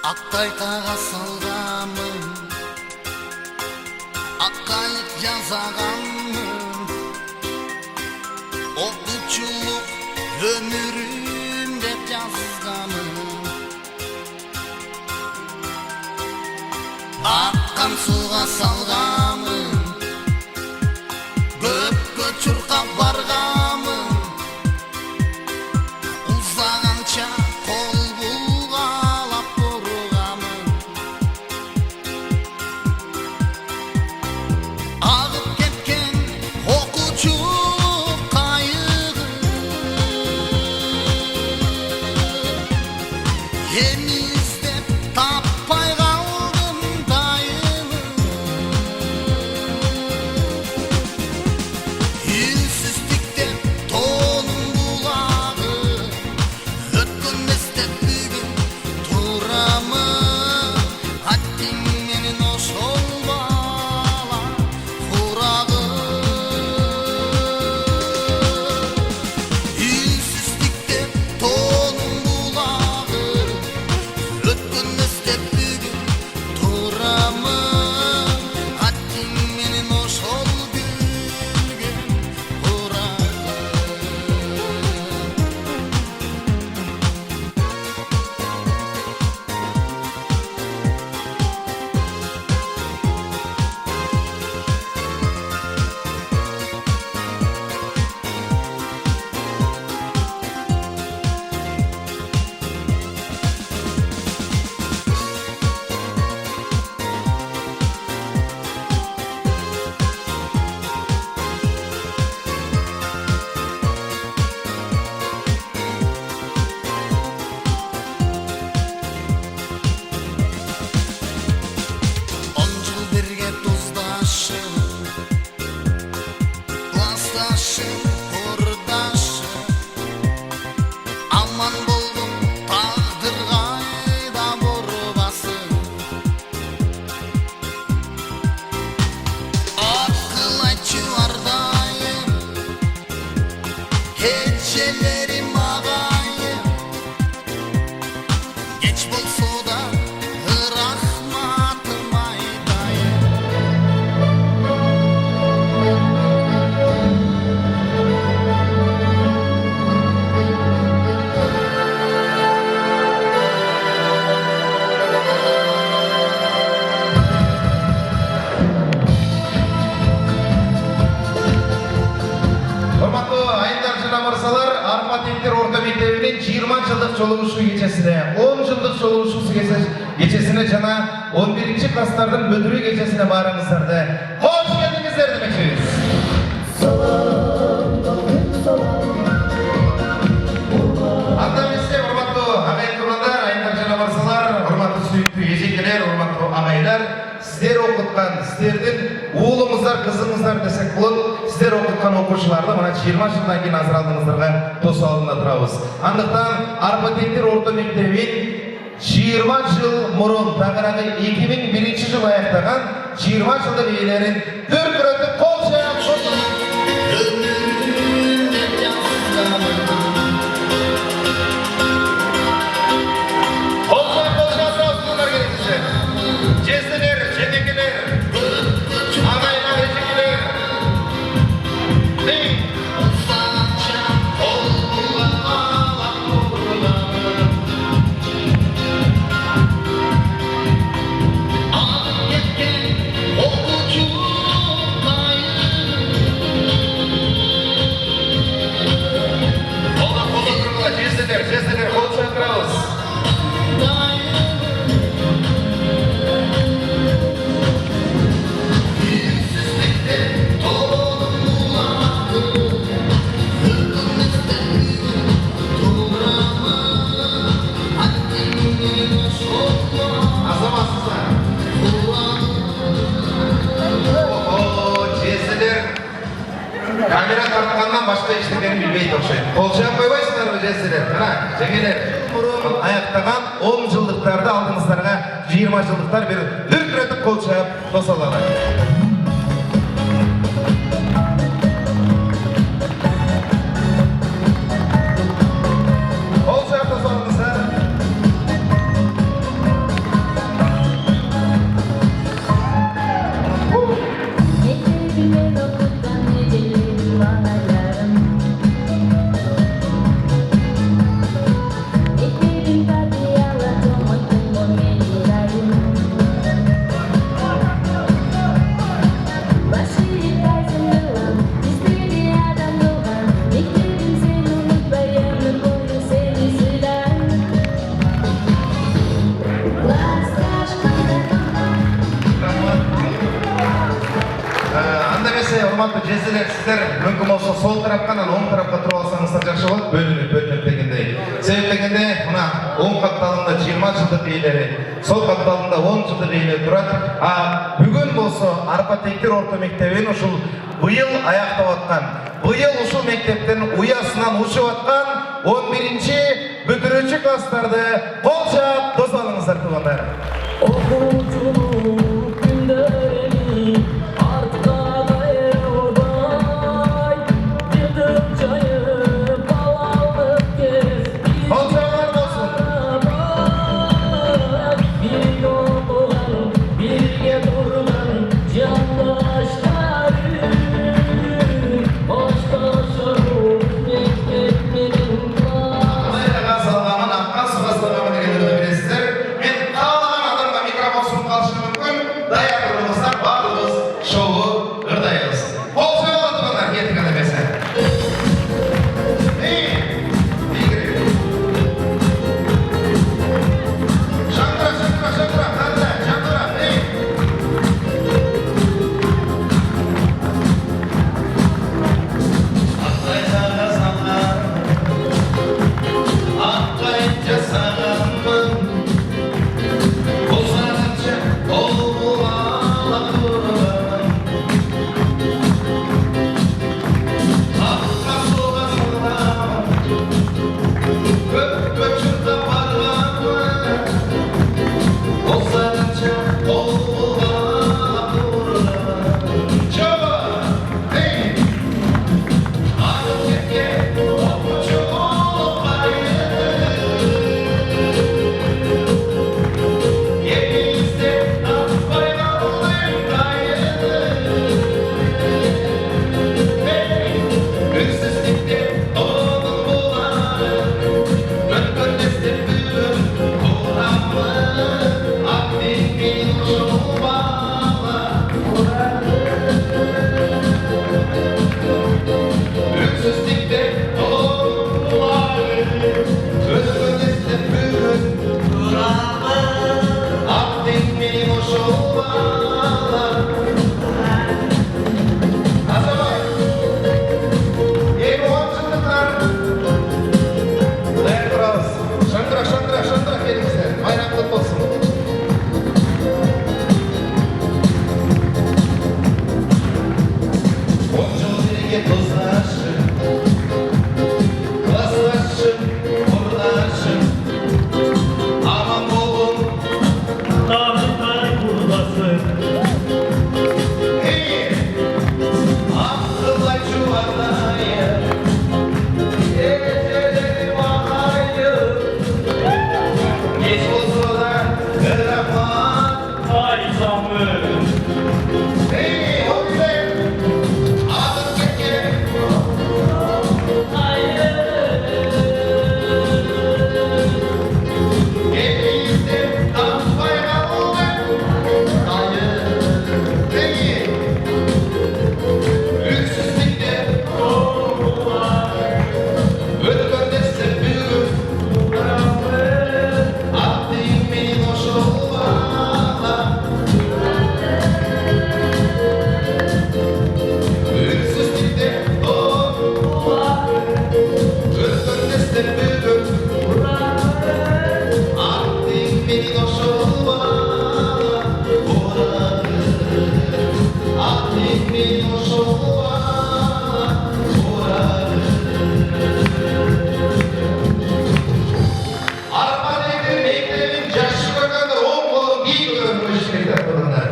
Ақтайтаға салғамын, аққайық жазағамын, оқучылық өмірім деп жазғамын. Аққан суға салғамын, көпке чұрқап барғамын, ұзағанша қол бұлғалап бұрғамын. Ағып кеткен оқучу қайығы, ені іздеп таппай қалдым дайыны. Үнсіздіктен тоным бұлағы, өткен іздеп бүгін тұрамын. Аттың менің ошол бала құрағы. Үнсіздіктен тоным бұлағы, өткен іздеп бүгін тұрамын. Аттың менің ошол гүлген құрағы. Он жыл бірге тұздашып, класташып, құрдашып, аман болдым тағдыр қайда бұрбасын. Ақыл айтшы ардайым, кечелерім ағайым, кеч болса да рахматым айтайын. Құрметті айындар жана мырзалар, Арпатектер орта мектебінің 20 жылдық жолығышу кечесіне, 10 жылдық жолығышу кечесіне жана 11-ші класстардың бітіру кечесіне барыңыздарды. Қош келдіңіздер демекшіміз. Анда бізде құрметті ағайын туғандар, айындар жана мырзалар, құрметті сүйікті ежекелер, құрметті ағайлар, сіздер оқытқан, сіздердің ұлыңыздар, қызыңыздар десек болады, сіздер оқытқан оқушыларды мына 20 жылдан кейін азырадыңыздарға тосалында тұрабыз. Андықтан Арпатектер орта мектебін 20 жыл мұрын, тағырағы 2001 жыл аяқтаған 20 жылдық иелерін дүркіретіп қол шаяп қосылып. Өмірім деп жазғамын, Қолшап сұрасыңдар керексіздер. Жезділер, жетекелер, ағайлар, ежекелер. ұзағанша қол бұлғалап бұрғамын. Ағып кеткен оқучу қайығы, Қолға тұрғыла, жезділер, қол шақырауыз. Азаматсыздар. Жезділер камера тартқаннан башқа ештеңені білмейді оқшайды. Қол шағып қойбайсыңдар ма жезділер? Мына, жеңелер. Аяқтаған 10 жылдықтарды алдыңыздарға 20 жылдықтар беріп, дүркіретіп қол шағып тосалады. Қол шағып тосалыңыздар. sizler mümkün bolsa sol taraftan oң tarafka туруп алсаңыздар жакшы болот. Бөлүнүп дегендей. Себеп дегенде мына оң капталында 20 жылдык ээлери, сол капталында 10 жылдык ээлер турат. Бүгүн болсо Арпа Тектир орто мектебин ушул быйыл аяктап аткан. Быйыл ушул мектептен уясынан учуп аткан 11-чи бүтүрүүчү класстарды кол жаап доз алыңыздар туугандар. Окуучулук күндөрү артка кайрылбай, жыртып жайып балалык кез. Кол жаабыңар болсун. Бирге окуган, бирге турган жандаштарым, коштошор мектеп менен класс. Майраға салғанын аққа сұғастырғанын дегендерді білесіздер. Мен қалаған адамға микрофон сұнып қалышы мүмкін. Даяр тұрыңыздар, барлығыз шоуы ұрдайыз. Қол жауы тұғандар, кеттік әдемесі. Жандыра, жандыра. Ақтай сағасанlar, ақтай жасағанмын, босанынша ол бұлала тұрғанмын. Аққа солға салғанмын, көп жұртта барғанмын, босанынша ол бұлала тұрғанмын. Жоба! Ағып кеткен оқушы Емізде таппай қалдың қайыды. Үнсіздікте оның болады, мүмкіндесте бүгін құрамы. Ақтен мен жолбала үнсіздікте оның болады, мүмкіндесте бүгін құрамы. Ақтен мен жолбала Азамат, екі 10 жылдықтар даяр тұрабыз. Шандыра келіңіздер, майрам құтты болсын. Он жыл бірге достасым, класстасым, құрдасым, аман болғын. Tağday kurlasın, Ақылай жуандайы, ежелі мағайы, кеш болса да рахмат. ay zamın. Олжай, адым кеткен, елімізде таппай қалдың қайыр. Үнсіздікте өткендесті бүгін ақтың мен ошолбала. Үнсіздікте өткендесті бүгін ақтың мен ошолбала. Ақтың мен ошолбала. Арпа Тектир мектебин жакшы көргөндөр оң колун кийин көтөрүп коюш керек деп тургандар.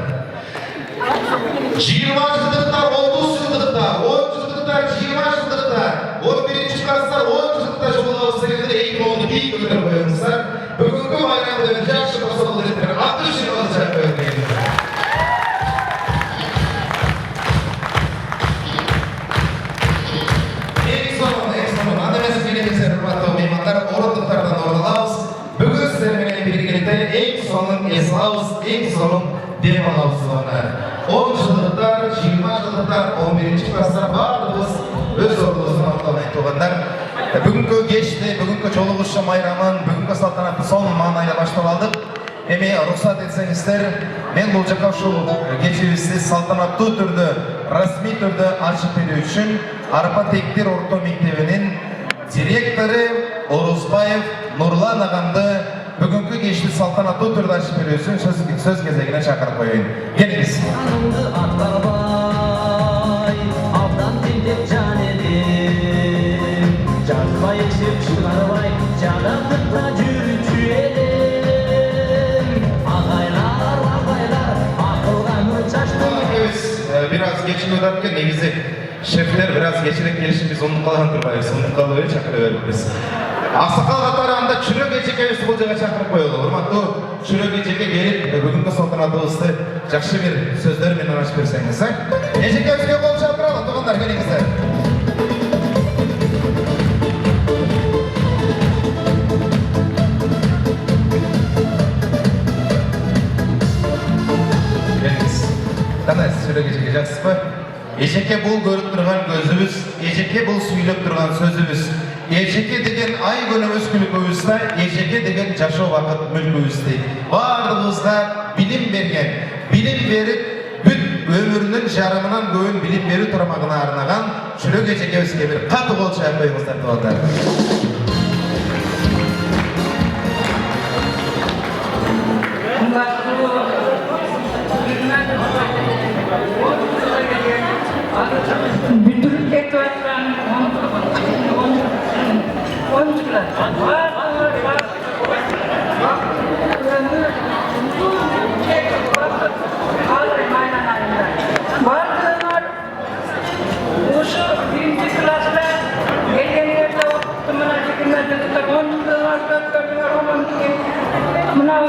20 жылдыктар, 30 жылдыктар, 10 жылдыктар, 20 жылдыктар, 11-чи класстар 10 жылдыкта жолугабыз дегендер эки колду кийин көтөрүп коюңуздар. Бүгүнкү майрамды жакшы кошолду деп Абдушин Олжай көтөрүп. Эң сонун, анда эмес келеңиздер, урматтуу меймандар, орындыктардан орун алабыз. Бүгүн сиздер менен биргеликте эң сонун эс алабыз, эң сонун дем алабыз туугандар. 10 жылдыктар, 20 жылдыктар, 11-чи класстар баардыгыбыз өз ордубуздун алдына туугандар. Бүгүнкү кечти, бүгүнкү чогулушу майрамын, бүгүнкү салтанатты сонун маанайда баштап алдык. Эми уруксат этсеңиздер, мен бул жака ушул кечибизди салтанаттуу түрдө rasmi түрде ашып беру үшін Арпа Тектер орта мектебінің директоры Орузбаев Нурлан ағамды бүгінгі кешті салтанатты түрде ашып беру үшін сөз кезегіне шақырып қояйын. Келіңіз. Аныңды атқарбай, алдан тентек жан едім. Жазбай ішіп шығарбай, жанатықта жүруші едім. Ағайлар, ағайлар, ақылға мөр шаштым. Biraz geçin öderken негізі шефтер biraz geçirек келішін біз ұмытып қалған тұрбайыз. Ұмытып қалу өре шақырып өріп біз. Ақсақал қатарында Чүрек Ежекеевичті бұл жаға шақырып қойылды. Ұрматты Чүрек Ежеке келіп, бүгінгі салтанатыбызды жақсы бір сөздермен ашып берсеңіз. Ежекеевичке қол шақыралым, туғандар келіңіздер. Келіңіз. Қандай Чүрек Ежеке жақсыз ба? Ежеке бұл көріп тұрған көзіміз, ежеке бұл сөйлеп тұрған сөзіміз. Ежеке деген ай күніміз күлкімізді, ежеке деген жашау вақыт мүлкімізді. Барлығымызға білім берген, білім беріп, бүт өмірінің жарымынан көйін білім беру тұрмағына арнаған Чүрек Ежекеевичке бір қатты қол шағып қойыңыздар туғандар. Bündürlük etkilerden oyuncular. Vardılar. Uşu birinci klasda gelgenlerde okumuna çekimlerden 10 yıllarda onun buna o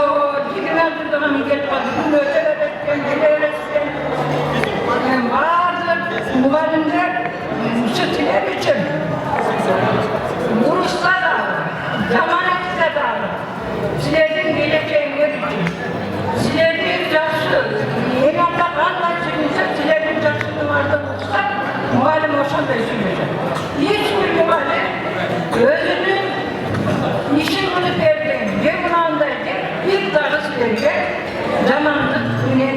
çekimlerden gelip bunu ötelerken giderlerken vardır. Muhallimler sütüler için vuruşlar da zamanetler da sizlerin geleceğiniz için sizlerin жақсы еланlar anlaşılırsa sizlerin жақсılığı vardı olsa muhallim olsanda söyleyecek. Hiçbir muhallim özünün işin bunu verdiğin cemnandayken bir dağı sizlerge zamanlık yine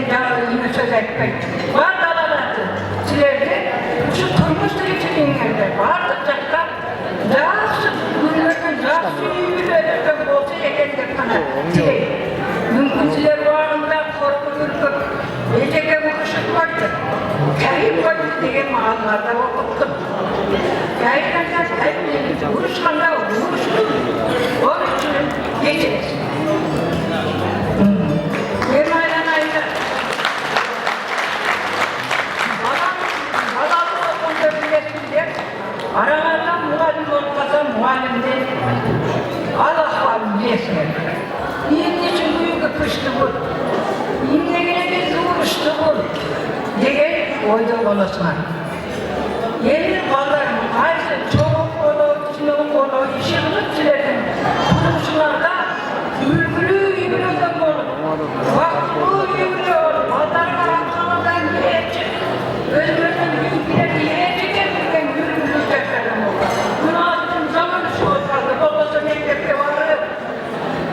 söz etmek var dalalatı sizlerge şu turmuştur içinlerde vardı çaklar жақсы günlerden жақсы üyülerden olsa ekendir bana dilek. Mümkün sizler bağında korku ürküp eceke vuruşuk vardı. Kayıp vardı diye mağazalarda okuttum. Kayıplardan kayıp vuruşkanda vuruştum. Onun için geçeriz. Yemayla ayda. Balamı okulda bilesinler. Aralardan muhallim olmasa muhallimde Allah var bilesinler. Yine için büyük kıştı bu. Yine gene bir uğraştı bu. Degen oyda olasına. Yeni ballarım, ayrıca çoğu kolu, çoğu kolu, işimlik silerim. Kurumşularda ülgülü yürüdüm olur. Vakfı yürüdü olur. Ballarlar aklımdan geçip, özümüzün büyükleri yiyecek etmeden yürüdü teklerim olur. Bunu attım zaman şu olmadı. Babası mektepte vardı.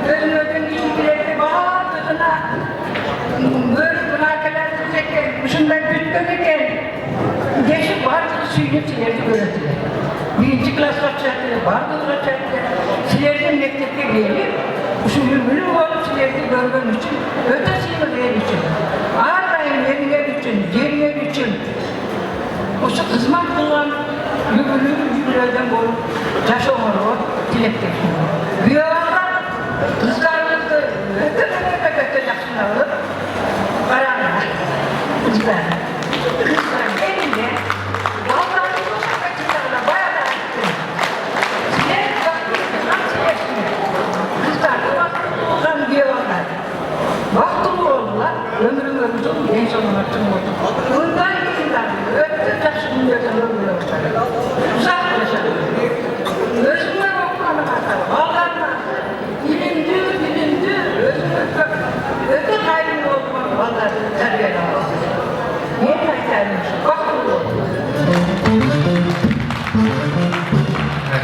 Özümüzün ilgileri bağırdığına böyle münakalar düzeyken, şundan bütünlüken geçip vardı suyunu silerdi öğretiler. Birinci klas açacaktı, vardı açacaktı. Silerden mektepte gelip, şu yürgülü olup silerdi görmen için, ötesini ver için, ağırlayın veriler için, geriler için, o şu hizmet kılan yürgülerden olup, taş olur, dilektir. Bir arada kızlarımızı öte yaşına alıp karanlar, kızlar elinde vallahi bu sakatçılarla bayağı da attım. Siler bakıyorsun, nasıl yaşıyor? Kızlar da vakti diyorlar. Vakti oldular, ömrümüzün en sonuna tüm oldu. Bundan yıllar öte yaşının ömrümüzün oldular. Uzak yaşadı. Özümden okumanı bakalım, Allah'ına. Bilindir, öte kaybın olmak vallahi terbiyeler oldu. Niye kaybetmiş? Bakın oldu.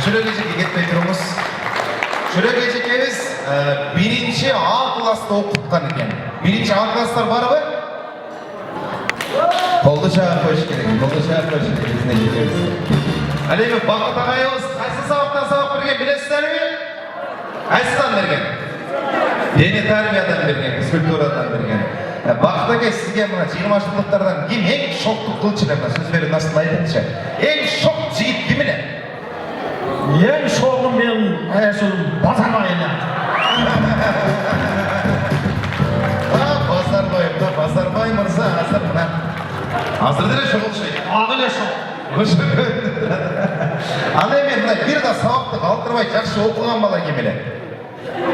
Çürek Ejeke ketmey turumuz. Çürek Ejekemiz birinci A klasda okutkan eken. Birinci A klaslar var mı? Koldu çağa koş gerek. Koldu çağa koş gerek. Biz ne gidiyoruz? Aleyhim, Bakıt ağayımız qaysı sabaktan sabak bergen bilesizler mi? Qaysıdan bergen? Dini tarbiyadan bergen, fizkulturadan bergen. Bakıt aka sizge mına 20 жылдықтардан kim en şoklu kılıç ile mına söz verin nasıl aytınca? En şok jigit kim ile? En şoğum ben Ayasıl'ın Bazarbay'ına. Bazarbay mırza hazır mına. Hazırdır ya şokul şey. Ağıyla şoğum. Андай мен мына bir de сабақты қалдырмай жақсы оқыған бала кем еле.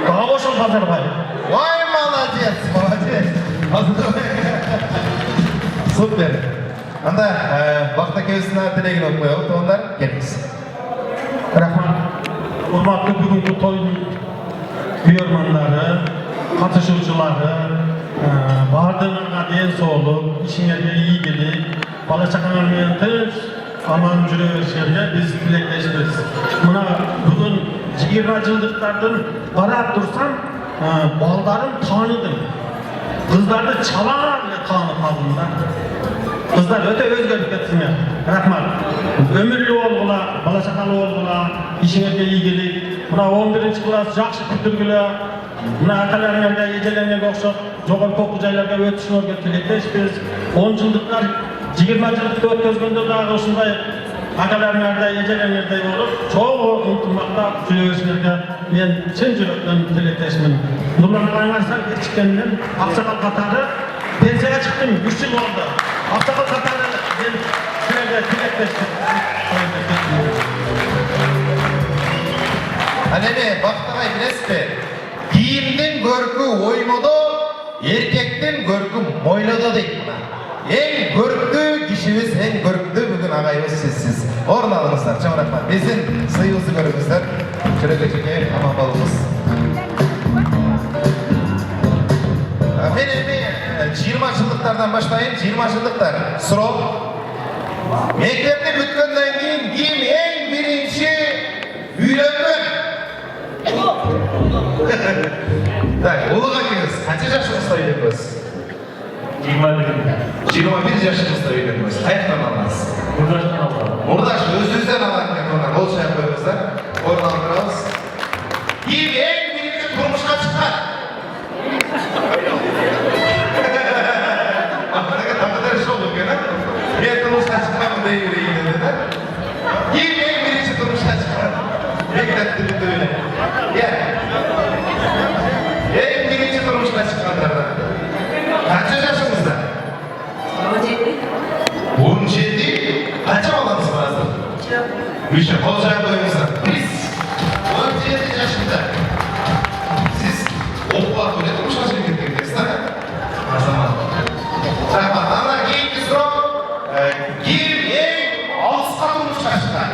Daha boşum Bazarbay. Vay молодец, молодец. Супер. Анда Бақыт екеуісінің тілегін оқып қояйық, ондар келіңіз. Рахмат. Урматтуу бүгүнкү тойдун күйөрмандары, катышуучулары, баардыгыңарга ден соолук, ишиңерге ийгилик, бала чакаңар менен тынч, аман жүрө беришерге биз тилектешпиз. Мына бүгүн 20 жылдыктардын карап турсам, балдарын тааныдым. Кыздарды чалаа эле таанып калдым да. Kızlar öte özgürlük ketsinler. Rahmat. Ömürlü olgula, bala çakalı olgula, işinizge ilgili. Buna 11. klas жақсы күтүргүлө. Buna akalarınlarga, ecelerine okşop, jogorku okuu jaylarga ötüşünörgө tilектешпиz. 10 жылдыктар, 20 жылдыкты өткөзгөндө дагы ушундай akalarınlarda, ecelerinde olup, çoğu ынтымакта жүрө беришиңерге мен чын жүрөктөн tilектешмин. Нурланыңарсар кечиккенден аксакал катары пенсияга чыктым, 3 жыл болду. Aktakal katarı ben sürede tilekleştim. Anene Bakıt ağay bilesiz mi? Kiyimden görkü oymodo, erkekten görkü moylodo deyip buna. En görkü kişimiz, en görkü bugün ağayımız sizsiz. Orun alыңыздар, чоң рахмат. Bizim сыйыбызды көрүңүздөр. Çöreke aman bolunuz. Ben 20 жылдықтардан başlayın, 20 жылдықтар. Сұрау. Мектепті бүткөндөн кийин ким ең биринчи үйлөнгөн? Так, улуга келиңиz. Канча жашыңызда үйлөнгөнсүз? 21 жашыңызда үйлөнгөнсүз. Каяктан алдыңыз? Мурдаштан алдым. Мурдаш өзүңүздөн алган экен, мына кол чаап коюңуздар. Орун алдырабыз. Ким ең биринчи турмушка чыккан? Ben turmuşa çıkmam da yüreğine dedi. Kim en birinci turmuşa çıkar? Bekletti bir de öyle. Gel. En birinci turmuşa çıkanlardan. Kaç yaşınızda? 17. Kaça olanız var hazır? 3. Olacak boyunuzda. Biz 17 yaşında. Siz okula böyle turmuşa çıkıyorsunuz da. O zaman. Rahmat. Ama keyifli soru. Kim en alçıqa turmuşa çıkan?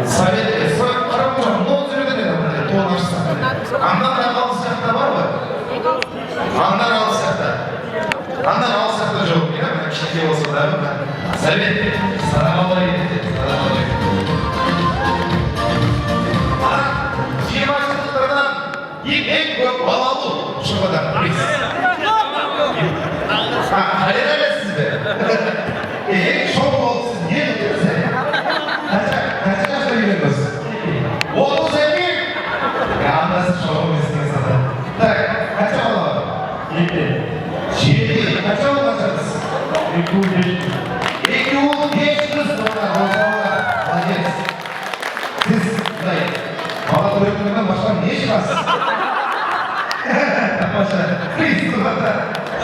Sovet qaramıyorum. Ne oldu öyle dedi? Toğun açsın. Andan alçıqda var mı? Andan alçıqda. Andan alçıqda жоқ. Kişilik olsa da. Sovet. Salam aleyküm. Salam aleyküm. 20 жылдықтардан ең көп балалы шығыдан біз. Қайыр әлесіз бе? Ең шоу болды сіз не өтесіз? Қанша жаста үйленіңіз? 31? Андасы шоу еместіңіз ада. Так, қанша бала? 7. Қанша бала қашадыз? 2 ұл 5 қыз. Молодец. Сіз бала көргеннен başka ne шығасыз? Başka. Кристина.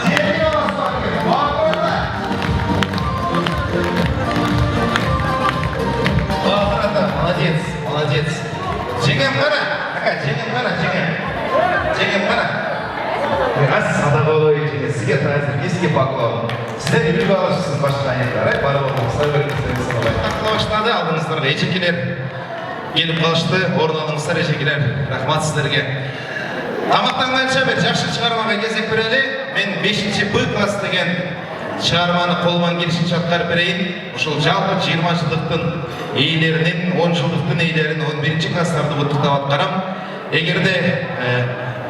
Сен баласы бар екен. Бар қойда. Ата, молодец, молодец. Жеңем қара. Жеңем қара, жеңем. Жеңем қара. Аз садаға ой жеңе. Сізге тазір, еске бақылау. Сіздер үлгі алышысыз başka аяқтары. Барып отырыңыздар, көріңіздеріңіз қалай. Тақылы баштады, алдыңыздарға ешекелер. Келіп қалышты, орын алыңыздар ешекелер. Рахмат сіздерге. Тамақтанғанша бір жақсы шығармаға кезек берелі. Мен 5-ші Б класс деген шығарманы қолдан келішінше атқарып берейін. Ушыл жалпы 20 жылдықтың иелерінен, 10 жылдықтың иелерін 11-ші класстарды бұттықтап атқарам. Егерде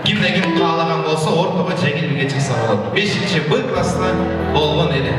Кимде-ким каалаган болсо ортого жеңилүүгө чыкса болот. 5-Б класста болгон эле.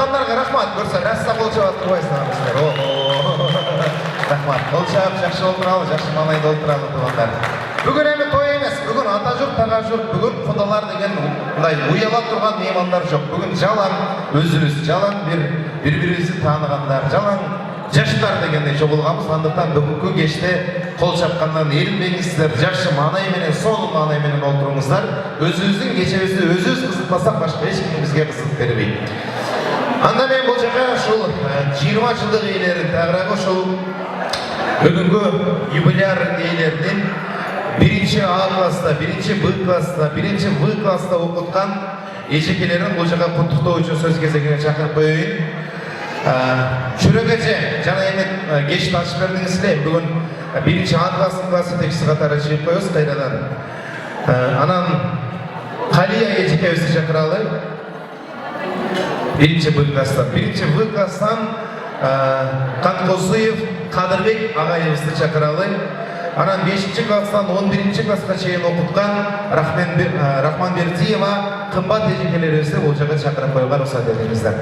жатқандарға рахмат. Көрсе, рәсса қол жауап тұрбайсың абысыздар. Рахмат. Қол жауап жақсы отыралы, жақсы маңайды отыралы туғандар. Бүгін әмі той емес, бүгін ата жұрт, таға жұрт, бүгін құдалар деген мұндай ұяла тұрған меймандар жоқ. Бүгін жалаң өзіміз, жалаң бір-бірімізді танығандар, жалаң жаштар дегендей жоғылғамыз. Андықтан бүгінгі кеште қол шапқаннан ерінбеңіздер, жақсы маңайменен, сол маңайменен отырыңыздар. Өзіміздің кешемізді өзіміз қызықпасақ, башқа ешкім бізге қызық бермейді. Анда мен бұл жаққа шул 20 жылдық иелерін, тағырағы шул бүгінгі юбиляр иелерінен бірінші А класста, бірінші Б класста, бірінші В класста оқытқан ежекелерін бұл жаққа құттықтау үшін сөз кезегіне шақырып қойайын. Жүрек әже, жаңа емен кешті ашып бердіңізле, бүгін бірінші А классы текісі қатары жеп қойыз қайрадан. Анан Қалия ежекебізді шақыралы. Бірінші Б класстан. Бірінші В класстан Қанқосыев Қадырбек ағайымызды шақыралы. Анан 5-ші класстан 11-ші классқа шейін оқытқан Рахман Бердиева қымбат ежекелерімізді бұл жаққа шақырып қойға рұқсат етіңіздер.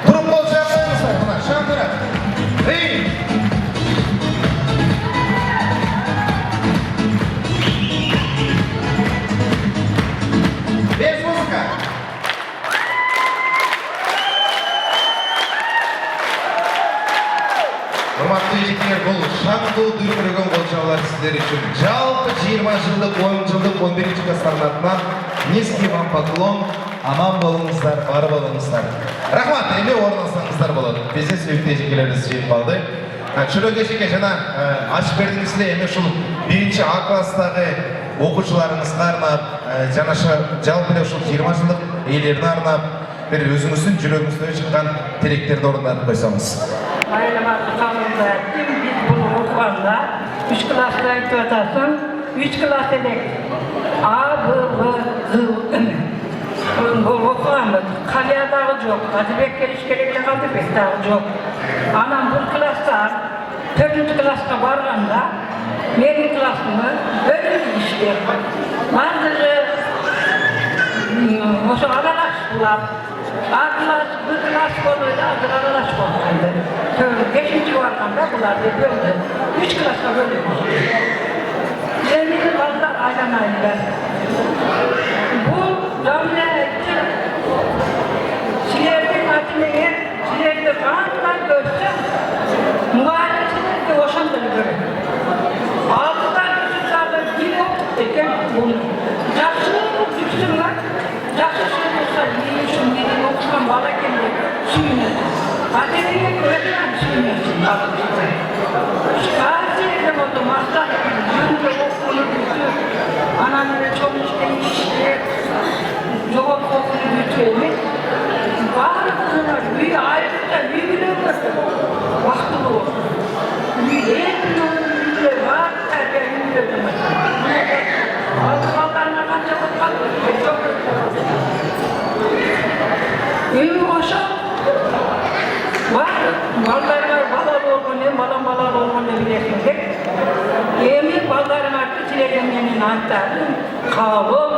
Тұрып қол шаппайыңыздар, мұна шаңдыра. Без музыка. Құрматты ежекелер, бұл шаңду дүркіреген қолшаулар сіздер үшін. Жалпы 20 жылдық, 10 жылдық, 11-ші класстардың атынан низкий вам поклон. Аман болыңыздар, бар болыңыздар. Рахмат, әйме орнасаңыздар болады. Бізде сөйікті ежекелеріміз жиып алды. Жүрек ежеке жаңа ашып бердіңізде, әйме шул 1-ші А класстағы оқушыларыңызға арнап, жаңаша жалпы шул 20 жылдық иелеріне арнап, бір өзіңіздің жүрегіңізден шыққан тілектерді орындатып қойсаңыз. Айламаты қалымда әттім, біз бұл оқығанда 3 класста айтып атасың, 3 класс елек А, Б, В, Г, бұл оқығанбыз. Қалиядағы жоқ, Қадырбек келішкелегілі Қадырбектағы жоқ. Анам бұл класстар 4-ші классқа барғанда менің классымы бөлім іштер. Барлығы осы аралаш бұлар. А класс, Б класс болуыда азыр аралаш болғанды. 5-ші барғанда бұларды бөлді. 3 классқа бөлім. Емені балдар айланайындар. Бұл Jamile etti. Silerden atılıyor, silerden kanlar görsün. Muhalefetini de hoşanları görür. Altıdan üstüzlerle bir okutken bunu. Жақсылық düşsünler. Жақсылық olsa yiyişin dediğini okusan bala kendi suyunu. Ademine öğretilen suyunu alır. Şikayet edem oldu maslar. Yönde okulu düştü. Anamine çok işlemişti. Cevap okulu bütüğümü bağırıp kınar, büyü ayrıca büyü bile olurdu. Vaktılı oldu. Büyü en büyüğü var, terbiye büyüğü Altı ballarına kanca bakmadı, çok öldü. Büyü boşa var, ballarına balalı olmanı, balalı olmanı bilesinde. Yemin ballarına küçülegemenin anahtarı, kavul,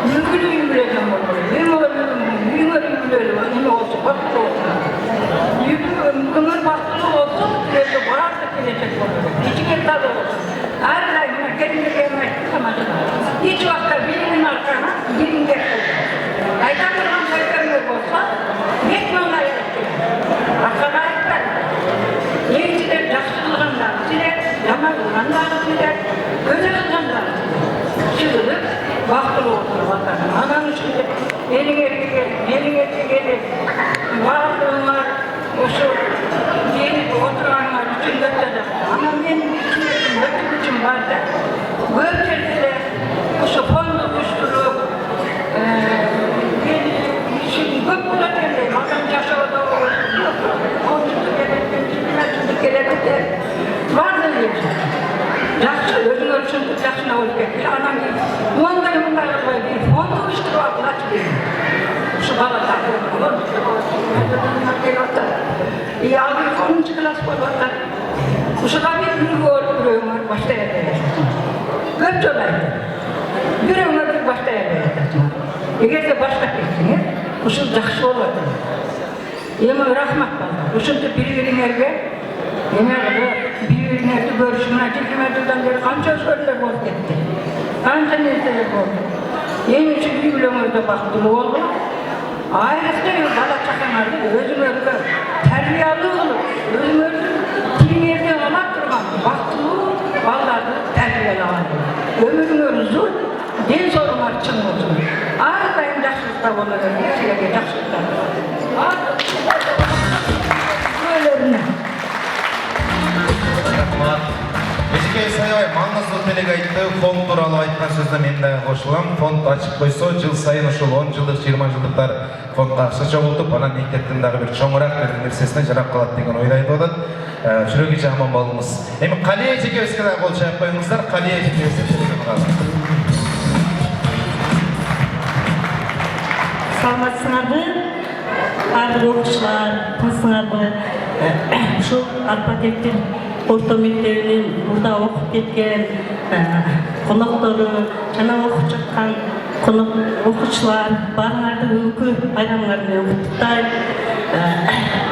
Yüngülüğüm olur. Yüngülüğüm ne olsun, baklı olsun. Kımır baklı olsun, sürede varsa gelecek olur. İçine tadı olsun. Her daimine kendini gelmek tutamacına. Hiç vakta birinin arkana, birinin geçer. Aydan duran sayılarımız olsa, yetmemler yapıyor. Arkana etler. Neyciler, yaşlılığından siler, yamanlığından siler, özelliğinden siler. Vaktılı olsun vatanı. Anam şimdi elin etki varlığına gelip oturanlar için götürdüm. Anam benim için var. Жақсы, өзіңөр үшін жақсына өліп кетті. Анан ондай мындай қылбайды, фонды ұштырып алып дейді. Şu bala takip olur. İyi abi 10. klas boyunda. Uşağa bir görüyorum başta yerde. Göç olaydı. Bir ömür bir başta yerde. Eğer de başta geçsiniz, uşu жақсы oladı. Yema rahmat kaldı. Uşu da biri-birinerge, biri-birinerge görüşümüne 20 yıldan beri kança sözler bolup gitti. Kança neseler oldu. Yeni için bir ömürde baktığı oldu. Ayrıca bala çakanlardı, özümörde terbiyeli olup, özümörde kimyerde olmak durmam, baktığı ballardı terbiyeli aldı. Ömürün zor, den sorunlar çın olsun. Ağırlayın жақсılıkta olur, sizlere жақсılıkta olur. Böylelerine. Рахмат. Ежеке Саябай маңызды телег айтты, фонд туралы айтқан сөзді мен де қосылам. Фонд ашып қойса, жыл сайын ушул 10 жылдық, 20 жылдықтар фондқа ақша жабылтып, ана мектептің дағы бір чоңырақ бір нәрсесіне жарап қалады деген ойды айтып отыр. Жүрегі жаман болыңыз. Эми Қалия ежекебизге да қол шайып қойыңыздар. Қалия ежекебизге Саламатсыңарбы? Бардык окуучулар, тынысыңарбы? Ушул Арпатектин орто мектебинин мурда окуп кеткен коноктору, жана окуп жаткан окуучулар баарыңарды бүгүнкү майрамыңар менен куттуктайм.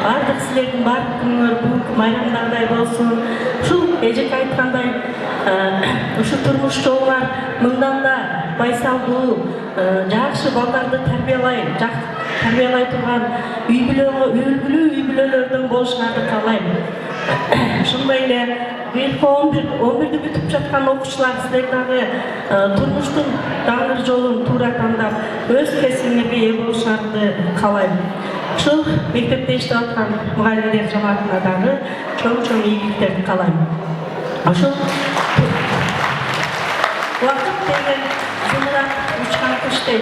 Бардык силердин бардык күнүңөр бүгүнкү майрамдагыдай болсун. Ушул эжеке айткандай, ушу турмуш жолуңар мындан да байсалдуу, жакшы балдарды тарбиялай турган үлгүлүү үй бүлөлөрдөн болушуңарды каалайм. Ошондой эле бирки 11-ди бүтүп жаткан окуучулар силер дагы турмуштун даңгыр жолун туура тандап, өз кесибиңерге ээ болушуңарды каалайм. Ушул мектепте иштеп аткан мугалимдер жамаатына дагы чоң ийгиликтерди каалайм. Ошол убакыт деген зымырап учкан куштей.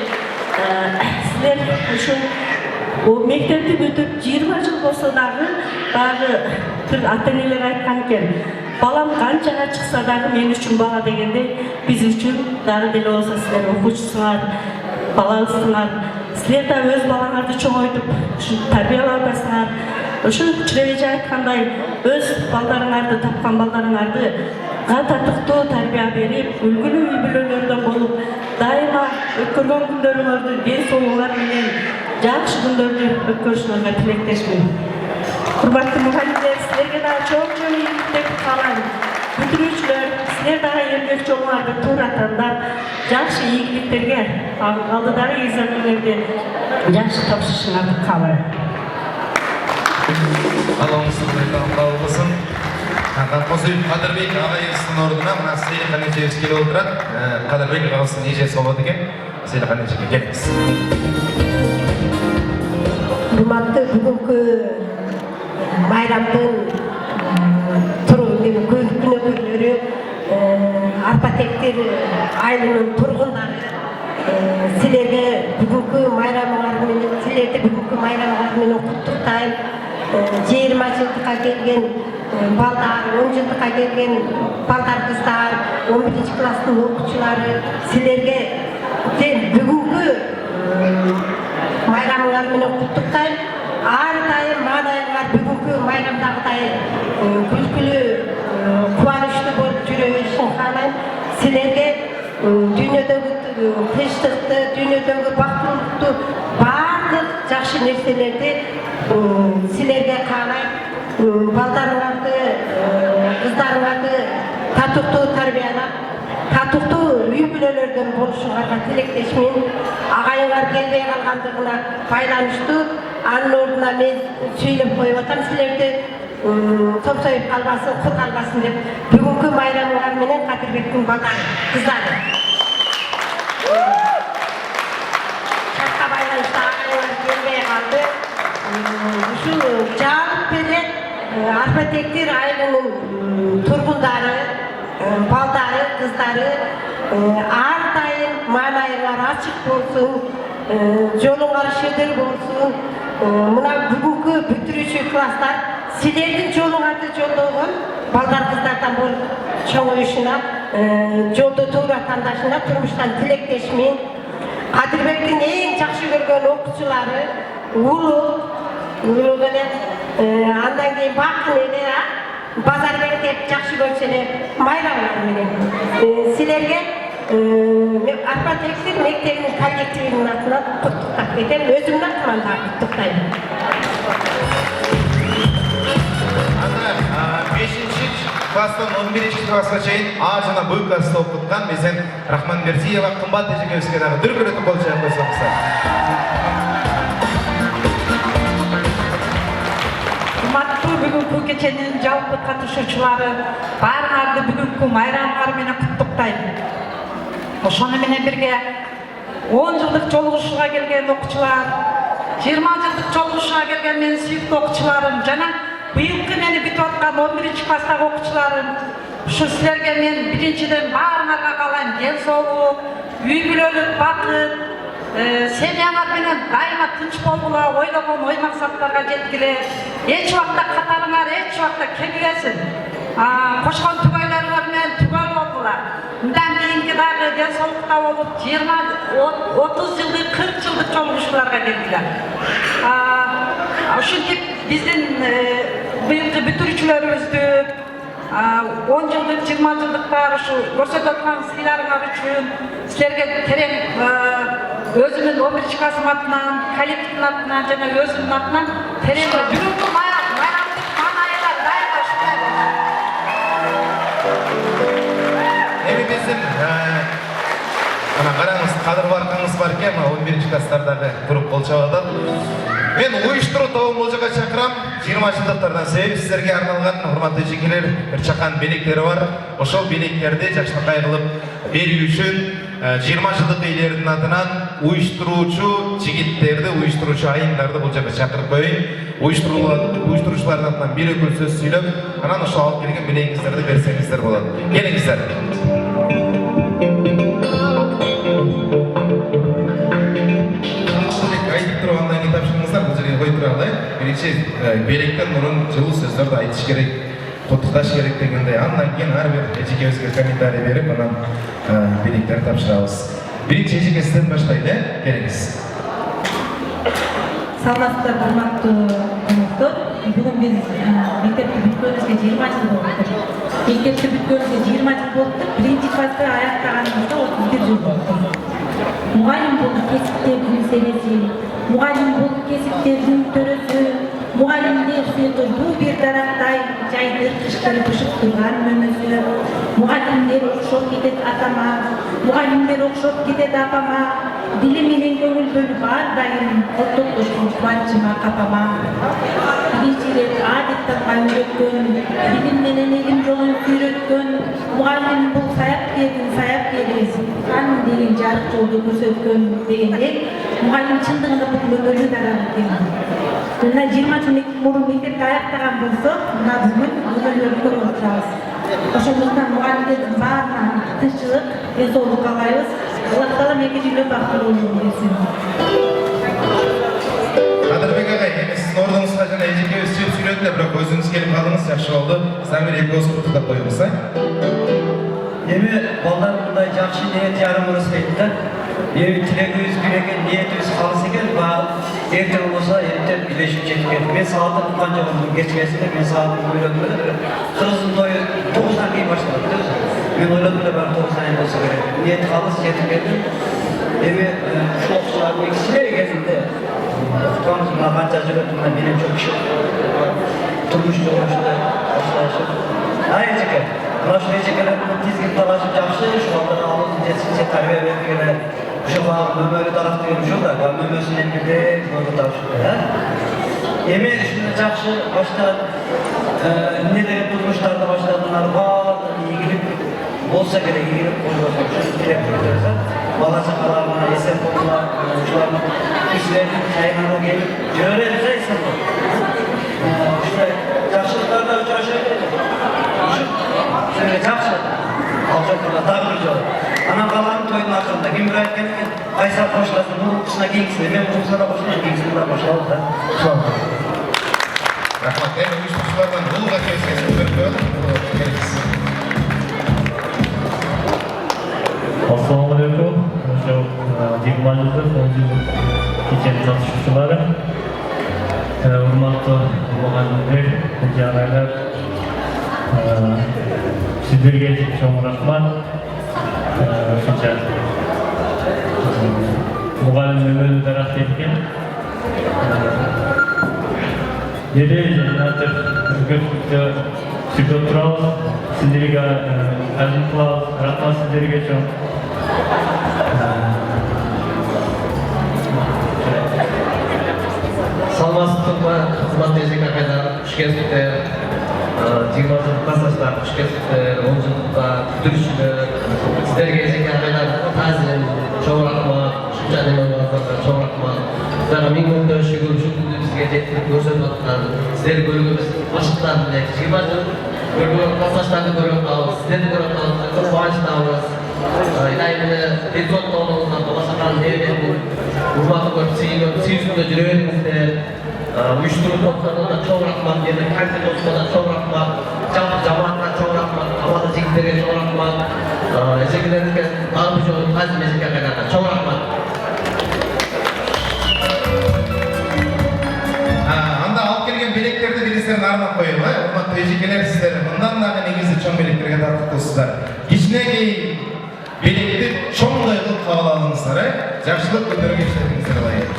Силер ушул мектепти бүтүп 20 жыл болсо дагы бир ата-энелер айткан экен. Балам канчага чыкса дагы мен үчүн бала дегендей, биз үчүн дагы деле болсо силер окуучусуңар, балабызсыңар. Силер да өз балаңарды чоңойтуп, тарбиялап атасыңар. Ошо Чүрөбеже айткандай, өз балдарыңарды тапкан балдарыңарды татыктуу тарбия берип, үлгүлүү үй бүлөлөрдөн болуп, дайыма өткөргөн күндөрүңөрдү ден соолугуңар менен жакшы күндөрдү өткөрүшүңөргө тилектешмин. Курматтуу мугалимдер, силерге дагы чоң ийгиликтерди каалайм. Бүтүрүүчүлөр, силер дагы эмгек жолуңарды туура тандап, жакшы ийгиликтерге алдыдагы эземдерди жакшы тапшырышыңарды каалайм. Алаңсызды қабыл болсын. Қосып Қадырбек ағайымыздың орнына мына Сейілхан ежеміз келіп отырады. Қадырбек ағамыздың ежесі болады екен. Сейілхан ежеге келіңіз. Құрметті бүгінгі майрамдың күнөкөрлөрү, Арпатектер айылынын тургундары, силерге бүгүнкү майрамыңар менен куттуктайм. 20 жылдыкка келген балдар, 10 жылдыкка келген балдар, кыздар, 11 класстын окуучулары, силерге бүгүнкү майрамыңар менен куттуктайм. Ар дайым маанайыңар бүгүнкү майрамдагыдай күлкүлүү, кубанычтуу болуп жүрө беришин каалайм. Силерге дүйнөдөгү тынчтыкты, дүйнөдөгү бактылыктуу баардык жакшы нерселерди силерге каалайм. Балдарыңарды, кыздарыңарды татыктуу тарбиялап, татыктуу үй бүлөлөрдөн болушуңарга тилектешмин. Агайыңар келбей калгандыгына байланыштуу, анын ордуна мен сүйлөп коюп атам силерди. Топсоюп калбасын, кул калбасын деп, бүгүнкү майрамыңар менен Кадырбектин балдары, кыздары. Шартка байланыштуу агайыңар келбей калды. Ушул жаап берет Арпатектер айылынын тургундары, балдары, кыздары, ар дайым маанайыңар ачык болсун, жолуңар шедер болсун. Мына бүгүнкү бүтүрүүчү класстар силердин жолуңарды жолдогон балдар кыздардан болуп чоң уюшуна, жолдо туура тандашына турмуштан тилектешмин. Кадырбектин эң жакшы көргөн окуучулары Улуу менен андан кийин Бакын эле Базарбек деп жакшы көрсө эле Майрамдар менен силерге Арпа текстиль мектебинин коллективинин атынан куттуктап кетем. Өзүмдүн атыман да куттуктайм. 5-ші класстан 11-ші классқа чейин А жана Б класста окуткан биздин Рахманбердиева кымбат эжекебизге дагы дүркүрөтүп кол чаап койсоңуздар. Урматтуу бүгүнкү кеченин жалпы катышуучулары, баарыңарды бүгүнкү майрамыңар менен куттуктайм. Ошону менен бирге 10 жылдык жолугушууга келген окуучулар, 20 жылдык жолугушууга келген менин сүйүктүү окуучуларым жана быйылкы мени бүтүп аткан 11-чи класстагы окуучуларым, ушу силерге мен биринчиден баарыңарга каалайм ден соолук, үй бүлөлүк бакыт, семьяңар менен дайыма тынч болгула, ойлогон ой максаттарга жеткиле, эч убакта катарыңар эч убакта кемигесин. Кошкон түгөйлөрүңөр менен түгөл болгула. Мындан кийинки дагы ден соолукта болуп 20-30 жылдык 40 жылдык жолугушууларга келдилер. Ушинтип биздин быйылкы бүтүрүүчүлөрүбүздү 10 жылдык 20 жылдыктар ушу көрсөтүп аткан сыйларыңар үчүн силерге терең өзүмдүн 11-чи классым атынан, коллективдин атынан жана өзүмдүн атынан терең бүгүнкү майрамдык маанайылар дайыма ушундай болсун. Эми биздин ана караңыз, кадыр баркаңыз бар экен, 11-чи класстардагы туруп кол чаап атат. Мен уюштуруу тобун бул жака чакырам. 20 жылдыктардан себеп сиздерге арналган урматтуу эжекелер бир чакан белектери бар. Ошол белектерди жакшынакай кылып берүү үчүн 20 жылдык эйлердин атынан уюштуруучу жигиттерди, уюштуруучу айымдарды бул жака чакырып коеюн. Уюштуруучулардын атынан бир өкүл сөз сүйлөп, анан ошол алып келген белегиңиздерди берсеңиздер болот. Келиңиздер. Андан кейін тапшырыңыздар, бұл жерге қой тұра алайын. Бірінші белектен бұрын жылы сөздерді айтыш керек, құттықташ керек дегенде, андан кейін әрбір эжекебізге комментарий беріп, анан белектерді тапшырамыз. Бірінші эжеке сізден баштайды, келіңіз. Саламатсыздар, урматтуу конуктор. Бүгүн биз мектепти бүткөнүбүзгө 20 жыл болуп атат. Мектепти бүткөнүбүзгө 20 жыл болуп атат. Биринчи класста аяктаганыбызга 31 жыл болуп атат. Мугалим бул кесиптердин себеби, мугалим бул кесиптердин төрөсү, мугалимдер сыйкы бул бир дарактай жайдыр кыштырып бышып турган мөмөсү, мугалимдер окшоп кетет атама, мугалимдер окшоп кетет апама, дили менен көңүл бөлүп ар дайым колтоктошкон кубанычыма капама. Биринчи ирет адеттанга үйрөткөн, билим менен элим жолун үйрөткөн, мугалим бул саяпкердин саяпкери, ан деген жарык жолду көрсөткөн дегендей, мугалим чындыгында бул өмүрлүк дарак экен. Мына 20 жыл мурун мектепти аяктаган болсо, мына бүгүн өмүрлөрүн көрүп отурабыз. Ошондуктан мугалимдердин баарына тынччылык, ден соолук каалайбыз. Аллах таала эки жүйөлүү бактылуу болуун берсин. Кадырбек агай, эми сиздин ордуңузга жана эжекебиз сөз сүйлөдүлөр, бирок өзүңүз келип калдыңыз, жакшы болду. Самир экөөбүз куттуктап коебуз, Эми балдар мындай жакшы ниет жарым өрөспөйт да. Эми тилегибиз бир экен, ниетибиз калыс экен, эртең болсо эптеп билешип жетип кетти. Мен саатын уккан жокмун кечкесинде, мен саатын ойлодум эле. Кызымдын тою 9-дан кийин башталат да. Мен ойлодум эле баары 9-дан болсо керек. Ниет калыс жетип кетти. Эми ушул окуучулардын кичине кезинде окутканбыз, мына канча жыл өтүп, мына менен чоң киши турмуш жолдошунда башташып. Эжеке, мына ушул эжекелердин тизгин талашып жакшы, ушул балдар алуудун жетишинче тарбия берип келе. Ушул мөмөлү дарак деген ушул да, мөмөсүнөн бирде көрүп Эми ушуну жакшы баштап эмне деген турмуштарды баштадыңар, баардыгы ийгилик болсо керек, ийгилик болбосо тилек билдиребиз. Бала чакаларына эсен болгула, ушулардын кишилердин жайына келип жүрө беребиз эсен болуп. Ушундай жакшылыктарда учурашат. Ушул жакшы. Ал жокурда дагы бир жолу. Анан калган тойдун акырында ким бир айткан экен, кайсар коштасын, бул кышына кийинкисине, мен бул кышына да кошулам, кийинкисине да кошулабыз да. Рахмат. Эми уюштурушуулардан улуга кесесин көрүп келебиз. Assalamu alaikum. Şu 20 yıldır öncülük için satışçıları, hurmatlı muhallimler, hediyeler, sizlerge çok rahmat. Şunca muhallimlerimiz de rahat etken. Yedi artık göçmüşte süper turağız. Sizlerge azim kılağız. Rahmat sizlerge çok. Саламатсыздыкпы, кызматтуу эжек акайлар, куш келипсиздер. 20 классташтар, куш келипсиздер. 10 жылдыкка күтүрүшүлөр. Сиздерге эжек акайлар тазим, чоң рахмат. Ушунча немелерге чоң рахмат. Сиздерге миң миңдей шүгүр, ушул күндү бизге жеткирип көрсөтүп аткан. Сиздерди көргөнүбүз башкаттан элек 20 жыл көргөн классташтарды көрүп атабыз. Сиздерди көрүп атабыз. Кубанычтабыз. Илайымды тезот болуңуздан болашактан бердим. Урматтуу көрүп, сүйүүсүндө жүрө бериңиздер. Уюштуруу топторуна чоң рахмат, жерде концерт болсо чоң рахмат. Жалпы жамаатка чоң рахмат, абалы жигиттерге чоң рахмат. Эжекелерге баары жолу тазим эжек акайларга чоң рахмат. Анда алып келген белектерди бириңиздердин арнап коеюн, урматтуу эжекелер, сиздер мындан дагы негизи чоң белектерге тартыктуусуздар. Кичинекей белекти чоңдой кылып кабыл алыңыздар, жакшылык күндөргө иштетиңиздер ылайык.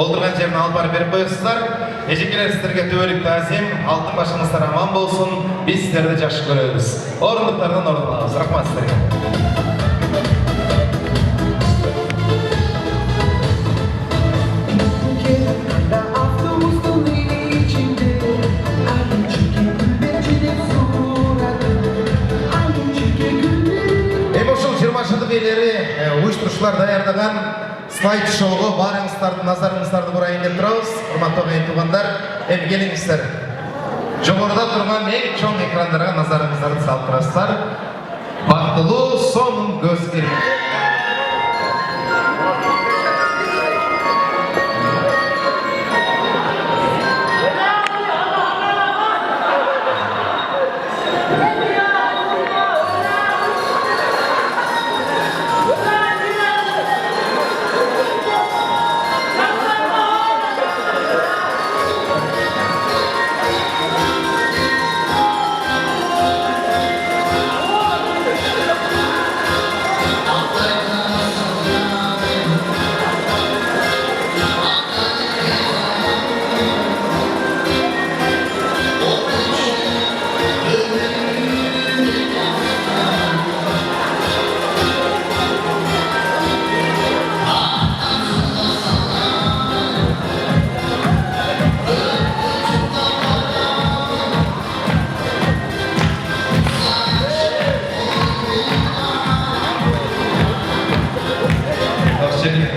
Олдырған жерін алып барып беріп қойыңыздар. Эжекелер, сіздерге төбелік тазим, алтын башыңыздар аман болсын, біз сіздерді жақсы көреміз. Орындықтардан орын алыңыз. Рахмат сіздерге. Ошол 20 жылдык элери уюштурушуулар даярдаган слайд шоуга баарыңыздардын назарыңыздарды бурайын деп турабыз. Урматтуу агайын туугандар, эми келиңиздер. Жогоруда турган эң чоң экрандарга назарыңыздарды салып турасыздар. Бактылуу сонун көз кирпи.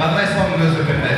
Qanday son gözü günde?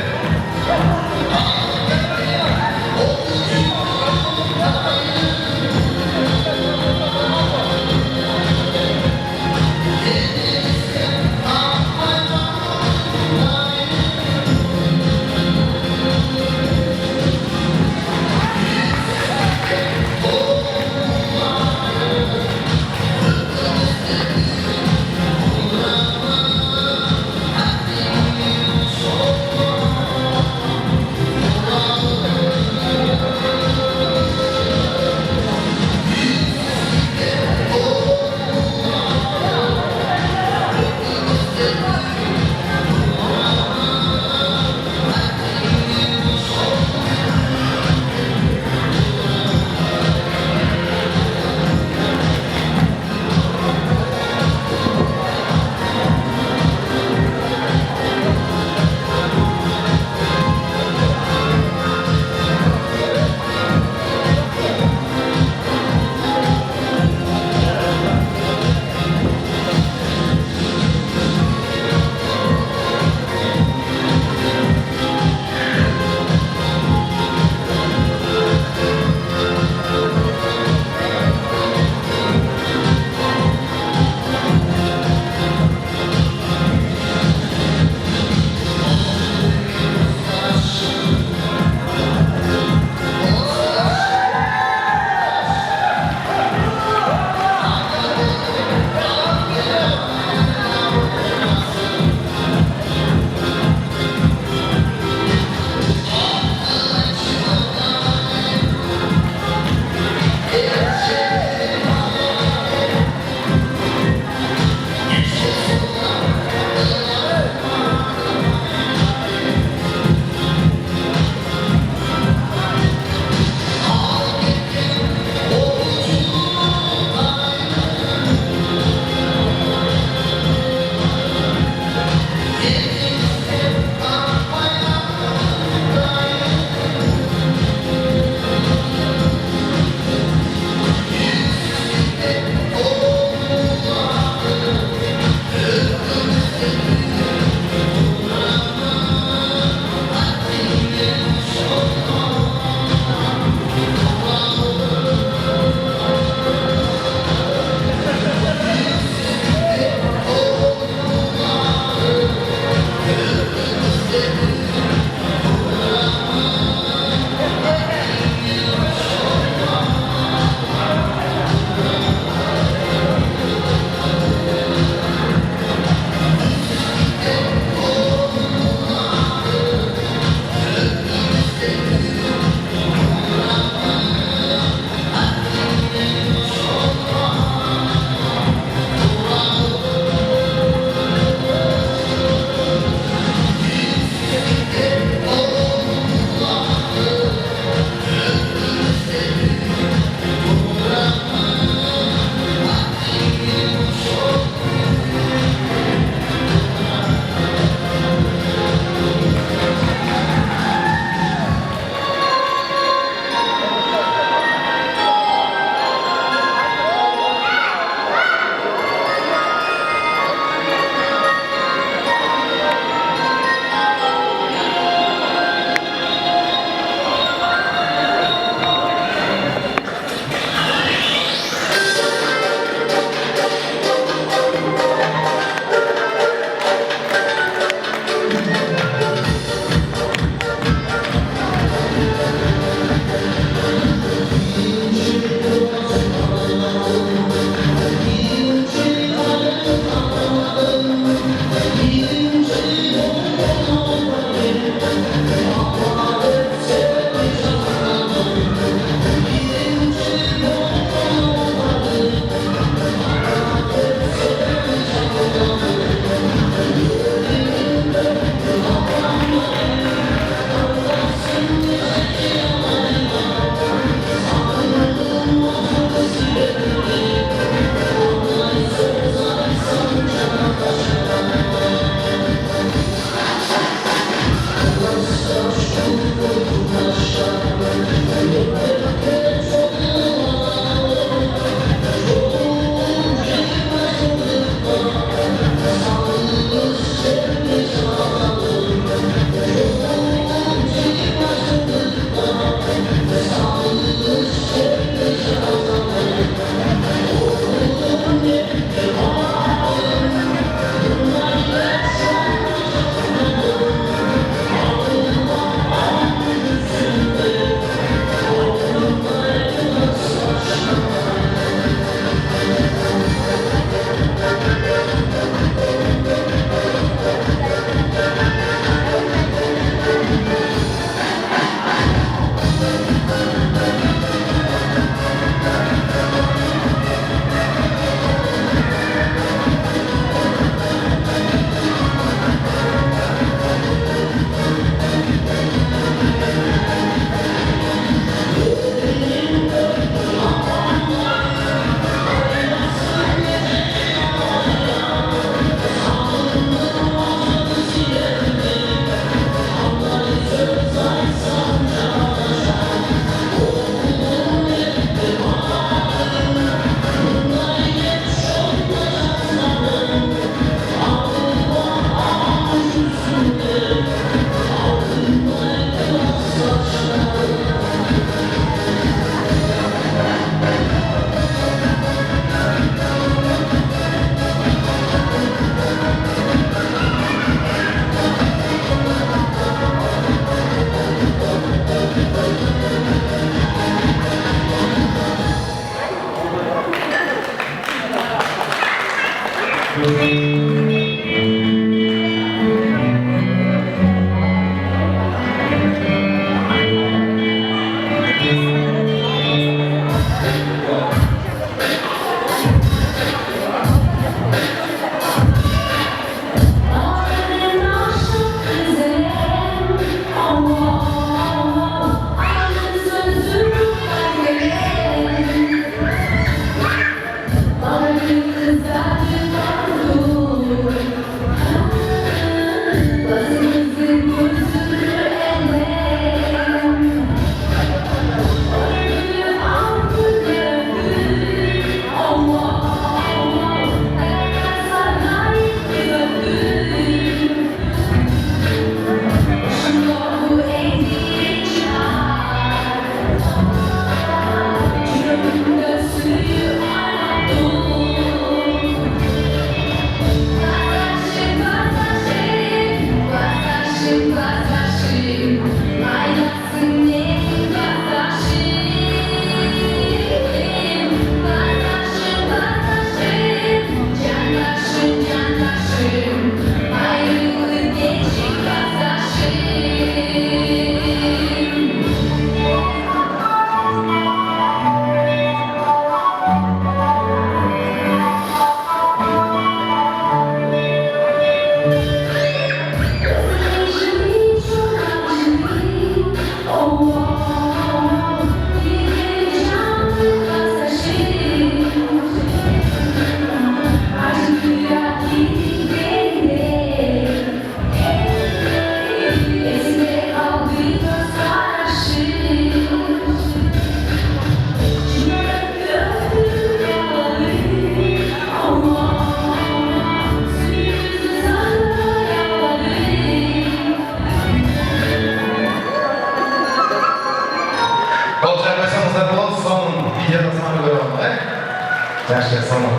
Yaxşı, sağ olun.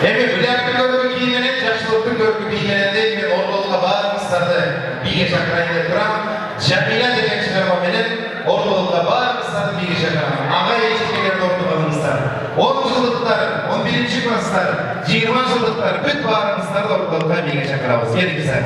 Emin, bilyaptın görgü kiyimene, yaşlılıktın görgü kiyimene men ortalığa barımızlardı bilge şakırayın dep turam. Jamila degen çıkarma menen ortalığa barımızlardı bilge şakırayın. Ağa eşekelerin ortalıqlarımızlar. 10 yıllıklar, 11. klaslar, 20 yıllıklar, büt barımızlardı ortalığa bilge şakırabız. Yedi güzel.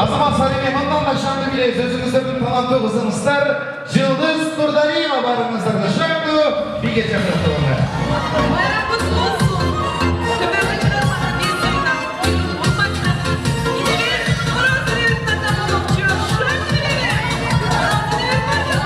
Azamat Sarı'nın vatandaşlarını bile sözünüzün talantlı kızımızlar Yıldız Turdariyeva barınızlar da şarkı bir gece kırtığında. Bayram kutlu olsun. Kömürlü çıkarmanın bir suyuna oyunun olmakla. Yine bir orası verirsen de buluncuyor. Şurası verir. Orası verirsen de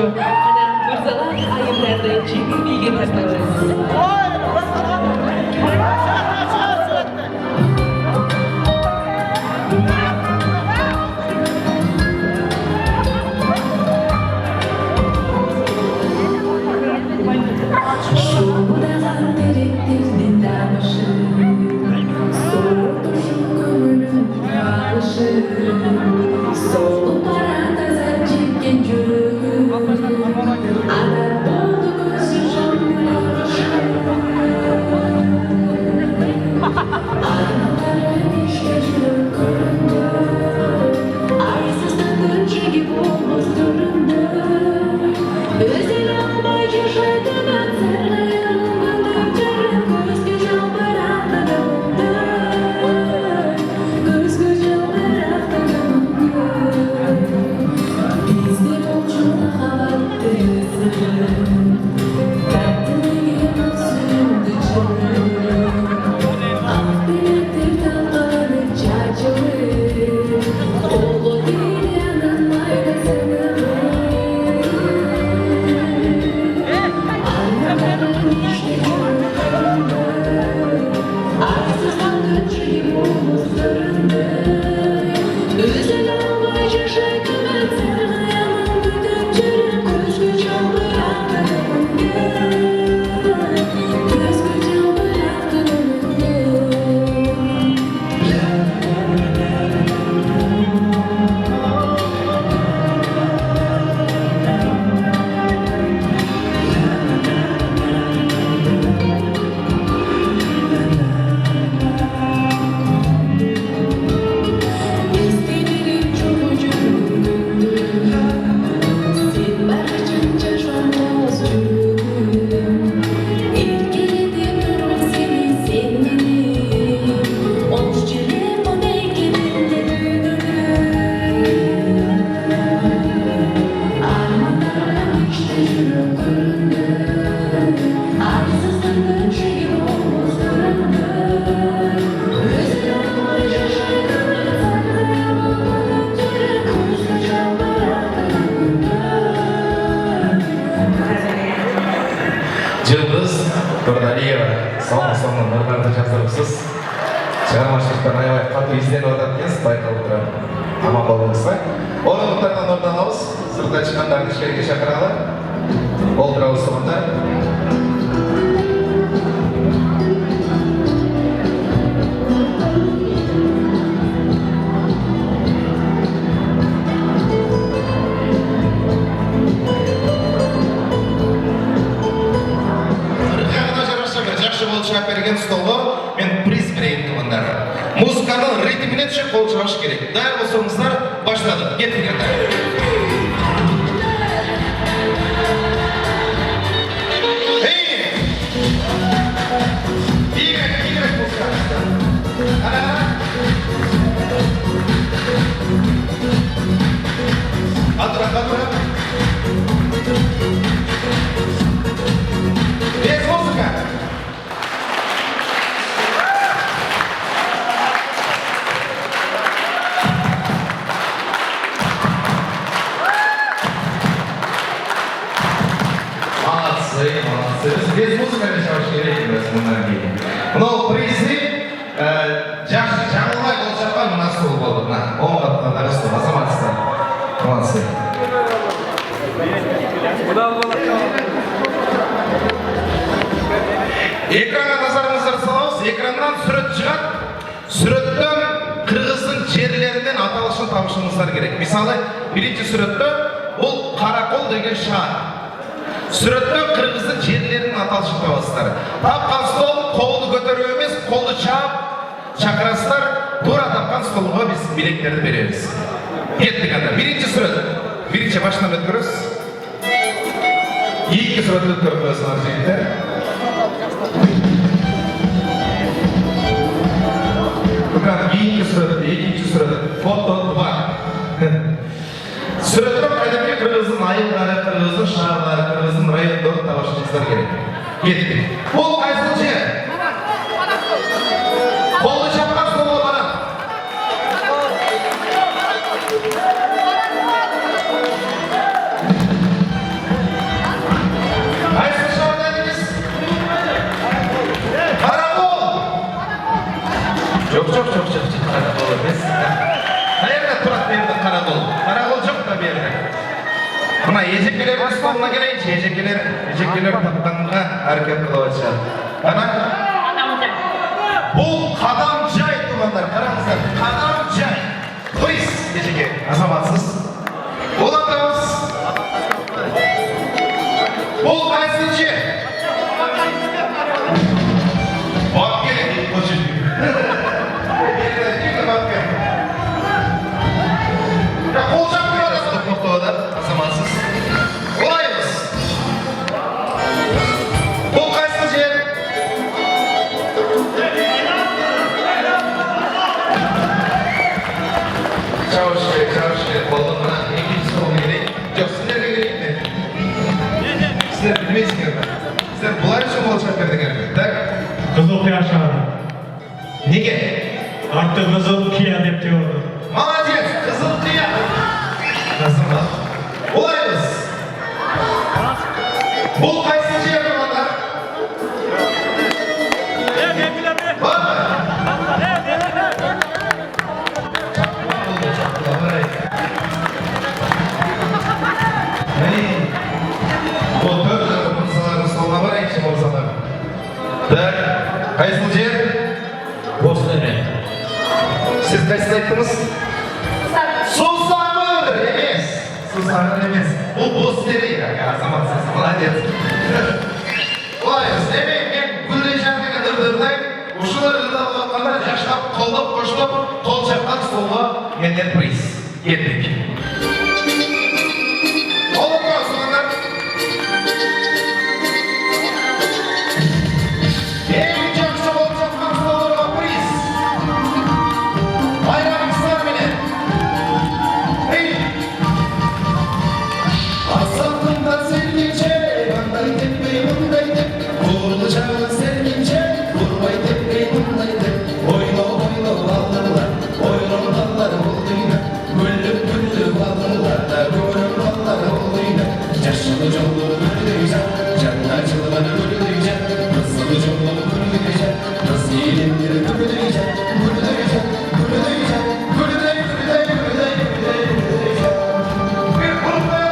Ana mırzalar ayımlarda çekil bilgi tasarlarız. Solup paranteze çirkin yürü. Ana doldu gözü Aynaların işte yürü göründü. Arsızlıkın çekip olmaz göründü. Özel olmay yaşadın atlarlayalım. Gönderdim göz göz almarakta döndü. Göz göz almarakta döndü. Bizde yolculuğa havattırızı. Dertliğe sürdü çırrı. Ah biledir dalgaları çarçılı. Oğlu değil yanın ayrısını. Aynaların işte göründü. Arsızlıkın çekip omuzlarında. Özel olmay yaşadım ben sarılayanın bütün çırrı. Göz göz almarakta döndü. Göz göz almarakta döndü. İstediğim çocuğum sen barışınca şanmaz çürüdüm. İlkeledim durum seni sevmedim. Olmuş çilem o bekledimde büyüdüm. Armanlarla işte yürü göründü. Arsızlığın çekip omuzlarında. Özel olmay yaşadım ben sarılayamam. Gönderdim göz göz almarakta döndü. Yıldız Nurdaliyeva соңғы нұрларды жаздырыпсыз. Шығармашылықтан аябай қатты ізденіп жатады екенсіз, байқалып тұрады. Аман болыңыздар. Орындықтардан орын алыңыз. Сыртқа шыққандарды ішкерге шақыралы. Отыра отырыңыздар. Жақсы болып шығарып берген столға мен приз берейін туғандар. Музыканың ритміне түсіп қол шығарыш керек. Дайыр болсаңыздар, баштадық. Кетіңіздер. Играть музыка. Атырақ. Без музыка. Молодцы. Без музыканы шығарыш керек емес мұндан кейін. Мынау призы жақсы жаңылмай болып жатқан мына стол болды. Мына оң қаптардағы стол. Азаматсыздар. Молодцы. Экранға назарыңыздар саламыз. Экраннан сурет шығады. Суреттен қырғыздың жерлерінен аталышын табышыңыздар керек. Мысалы, бірінші суретте бұл Қарақол деген шар. Суреттен қырғыздың жерлерінің аталышын табасыздар. Тапқан стол қолды көтеру емес, қолды шақырасыздар. Тура тапқан столға біз билеттерді береміз. Кеттік анда. Бірінші сурет. Бірінші башынан өткөресіз. Екі сурет өткөріп қойсыңдар жігіттер. Екі сурет, екінші сурет. Фото бар. Сүреттен қайдамай қырғыздың айылдары, қырғыздың шағылары, қырғыздың райондары табашыңыздар керек. Кеттік. Бұл қайсыл жер? Қолды шапқан столға барам. ежекелердің столына келейінші. Ежекелер тапқанға әрекет қылып жатыр. Ана, бұл қадам жай туғандар, қараңыздар, қадам жай. Плиз, ежеке, азаматсыз. Оландамыз. Бұл қайсың жер? Бап келе, дейді, бұл жер. Қол жақтың арасында тоқтауыда, азаматсыз. Олайыз. Бұл қайсың жер? Чауш керек, болдың ғана екінші соғын келейін. Жоқ, сіздерге келейін мен. Сіздер білмейсіңдер ме? Сіздер бұлай үшін болашақ бердіңдер ме? Так? Қызыл қия шығады. Неге? Арты қызыл қия деп те отыр. Молодец, қызыл қия. Азамат. Олайыз. Бұл қайсың жер тұрғанда? Бар ма? Бұл төрт мырзалардың столына барайықшы мырзалар. Так, қайсың жер? Босныне. Сіз қайсың айттыңыз? Сусамыр емес. Сусамыр емес. Бұл бос дері. Азаматсыз, молодец. Олайыз, демек мен гүлдей жаңдығы ұрдырдай, ұшылар ұрдырға қандай жаштап, қолдап, қоштап, қол шапқан столға менден приз. Ендік. Олып қосыңдар. Ең жақсы болып жатқан столдарға приз. Байрағыңыздар менен. Асатында сергенше, андай теппей мұндай деп, құрлы жағы сергенше, құрбай теппей мұндай деп, ойлау алдылар, ойланғандар бұл дейді, күліп алдылар, көріп алдар бұл дейді, жашылы жолы көрдейжен, жаңа жылғаны көрдейжен, қызылы жолы көрдейжен, қыз елендері көрдейжен, көрдейжен, көрдейжен, көрдей, көрдей, көрдей, көрдей, көрдейжен. Bir kurmaya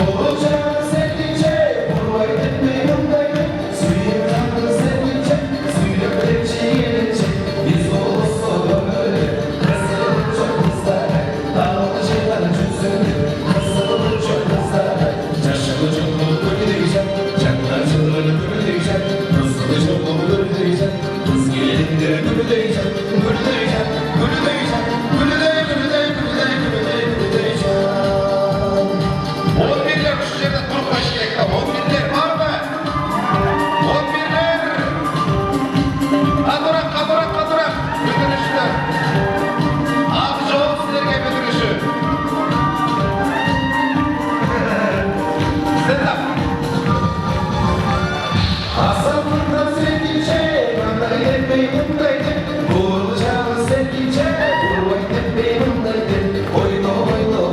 Olacağını sevdikçe, kurvay etmeyi bundaydı. Suyun yanını sevdikçe, suyla ölecek gelecek. Biz olursa da böyle, kızılır çok kızlar. Dağlı şeyler cüzünü, kızılır çok kızlar. Yaşalı çokluğu görüleyecek, canlar çılgını görüleyecek. Kızılı çokluğu görüleyecek, kız gelindir görüleyecek. Görüleyecek, görüleyecek, görüley, görüley, görüley, görüley, görüleyecek. 11'ler şu yerde durup başı gerek. 11'ler var mı? 11'ler. Kadurak. Götürüşler. Abi cevap sizlerge götürüşü. Stand up. Aslında sevdiğince, bana yetmeyi bundaydı. Vuracağını sevdiğince, vurmayı tepmeyi bundaydı. Oyna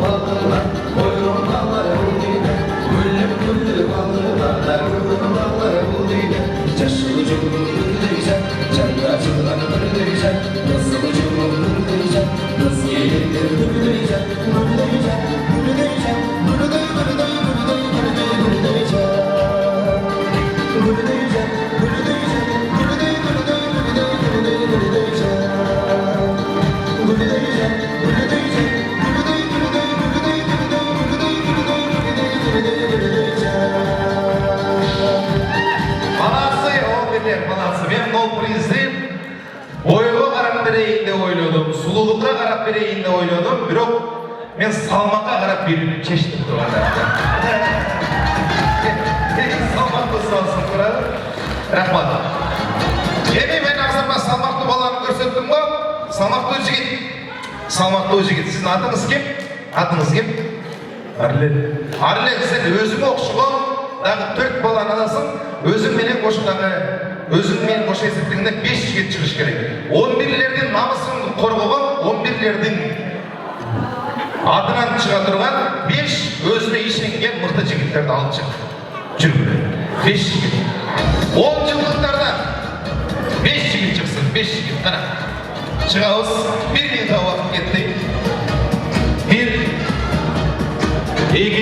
bağlılar, oyun bağları bulduydu. Güllüm bağlılar, gülüm bağları bulduydu. Yaşılı cumhur görüleyecek, canlı acılar görüleyecek. Nasıl cumhur görüleyecek, nasıl yeğenler görüleyecek. Görüleyecek, görüleyecek, görüley, görüley, görüley, görüley, görüleyecek. Görüleyecek, görüleyecek, görüley, görüley, görüley, görüley, görüleyecek. Görüleyecek, görüleyecek, görüley, görüley, görüley, görüley, görüley, görüleyecek. Balası, balası. Ben ол призден ойға қарап берейін деп ойладым, сұлулыққа қарап берейін деп ойладым, бірақ мен салмаққа қарап беруді шештім тұрғанда. Салмақты сұралсын тұрады. Рахмат. Мен ақсарма салмақты баланы көрсеттім ғой, салмақты жігіт. Салмақты жігіт. Сіздің атыңыз кем? Атыңыз кем? Арлен. Арлен, сен өзің оқшылау, дағы 4 баланы аласың, өзің менен қошындағы, өзің менен қош есептігінде 5 жігіт шығыш керек. 11'lerдің намысын қорғаған, 11'lerдің адынан шыға тұрған 5 өзіне ішінген мықты жігіттерді алып шықты. Жүргілі. 5 жігіт. 10 жылдықтардан 5 жігіт шықсын, 5 жігіт. Қара. Шығауыз, 1 минутқа уақыт кетті. 1, Эки